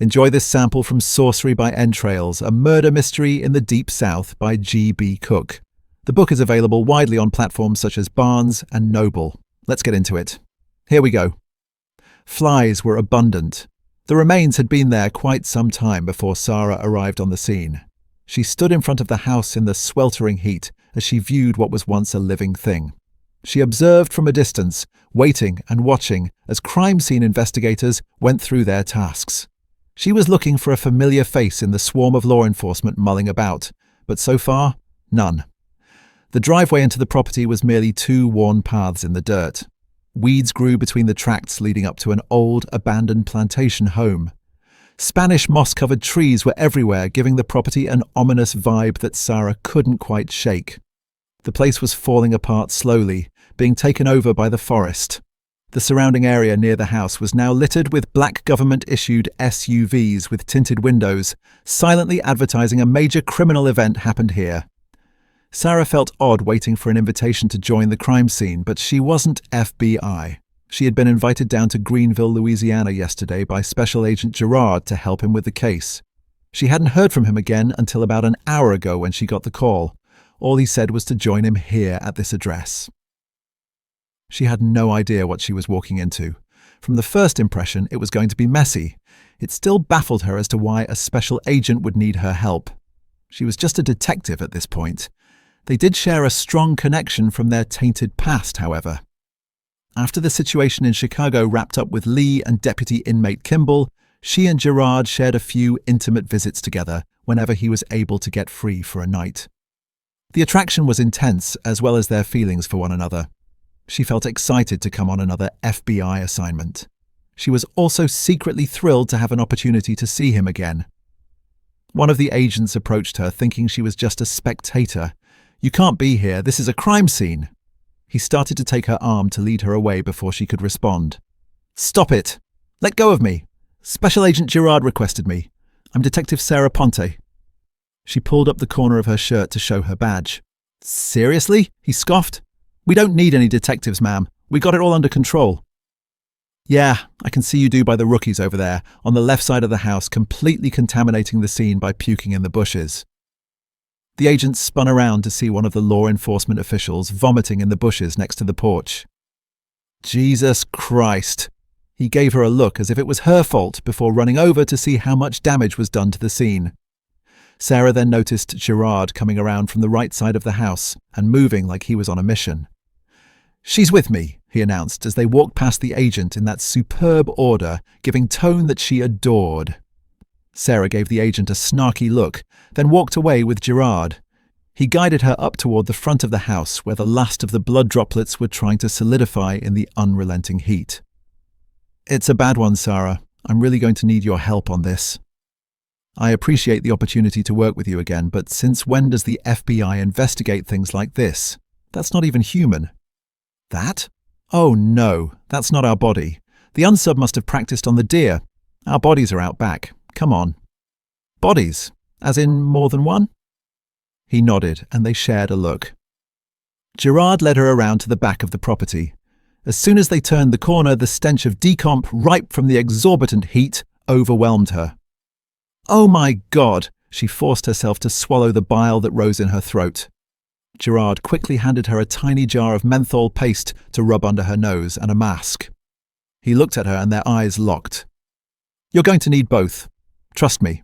Enjoy this sample from Sorcery by Entrails, a murder mystery in the Deep South by G.B. Cook. The book is available widely on platforms such as Barnes and Noble. Let's get into it. Here we go. Flies were abundant. The remains had been there quite some time before Sarah arrived on the scene. She stood in front of the house in the sweltering heat as she viewed what was once a living thing. She observed from a distance, waiting and watching as crime scene investigators went through their tasks. She was looking for a familiar face in the swarm of law enforcement mulling about, but so far, none. The driveway into the property was merely two worn paths in the dirt. Weeds grew between the tracts leading up to an old, abandoned plantation home. Spanish moss-covered trees were everywhere, giving the property an ominous vibe that Sarah couldn't quite shake. The place was falling apart slowly, being taken over by the forest. The surrounding area near the house was now littered with black government-issued SUVs with tinted windows, silently advertising a major criminal event happened here. Sarah felt odd waiting for an invitation to join the crime scene, but she wasn't FBI. She had been invited down to Greenville, Louisiana yesterday by Special Agent Gerard to help him with the case. She hadn't heard from him again until about an hour ago when she got the call. All he said was to join him here at this address. She had no idea what she was walking into. From the first impression, it was going to be messy. It still baffled her as to why a special agent would need her help. She was just a detective at this point. They did share a strong connection from their tainted past, however. After the situation in Chicago wrapped up with Lee and Deputy Inmate Kimball, she and Gerard shared a few intimate visits together whenever he was able to get free for a night. The attraction was intense, as well as their feelings for one another. She felt excited to come on another FBI assignment. She was also secretly thrilled to have an opportunity to see him again. One of the agents approached her, thinking she was just a spectator. "You can't be here, this is a crime scene." He started to take her arm to lead her away before she could respond. "Stop it! Let go of me! Special Agent Gerard requested me. I'm Detective Sarah Ponte." She pulled up the corner of her shirt to show her badge. "Seriously?" he scoffed. "We don't need any detectives, ma'am. We got it all under control." "Yeah, I can see you do by the rookies over there, on the left side of the house, completely contaminating the scene by puking in the bushes." The agent spun around to see one of the law enforcement officials vomiting in the bushes next to the porch. Jesus Christ! He gave her a look as if it was her fault before running over to see how much damage was done to the scene. Sarah then noticed Gerard coming around from the right side of the house and moving like he was on a mission. "She's with me," he announced as they walked past the agent in that superb order, giving tone that she adored. Sarah gave the agent a snarky look, then walked away with Gerard. He guided her up toward the front of the house where the last of the blood droplets were trying to solidify in the unrelenting heat. "It's a bad one, Sarah. I'm really going to need your help on this. I appreciate the opportunity to work with you again, but since when does the FBI investigate things like this? That's not even human." "That? Oh no, that's not our body. The unsub must have practiced on the deer. Our bodies are out back. Come on." "Bodies? As in more than one?" He nodded, and they shared a look. Gerard led her around to the back of the property. As soon as they turned the corner, the stench of decomp, ripe from the exorbitant heat, overwhelmed her. "Oh my God!" She forced herself to swallow the bile that rose in her throat. Gerard quickly handed her a tiny jar of menthol paste to rub under her nose and a mask. He looked at her and their eyes locked. "You're going to need both. Trust me."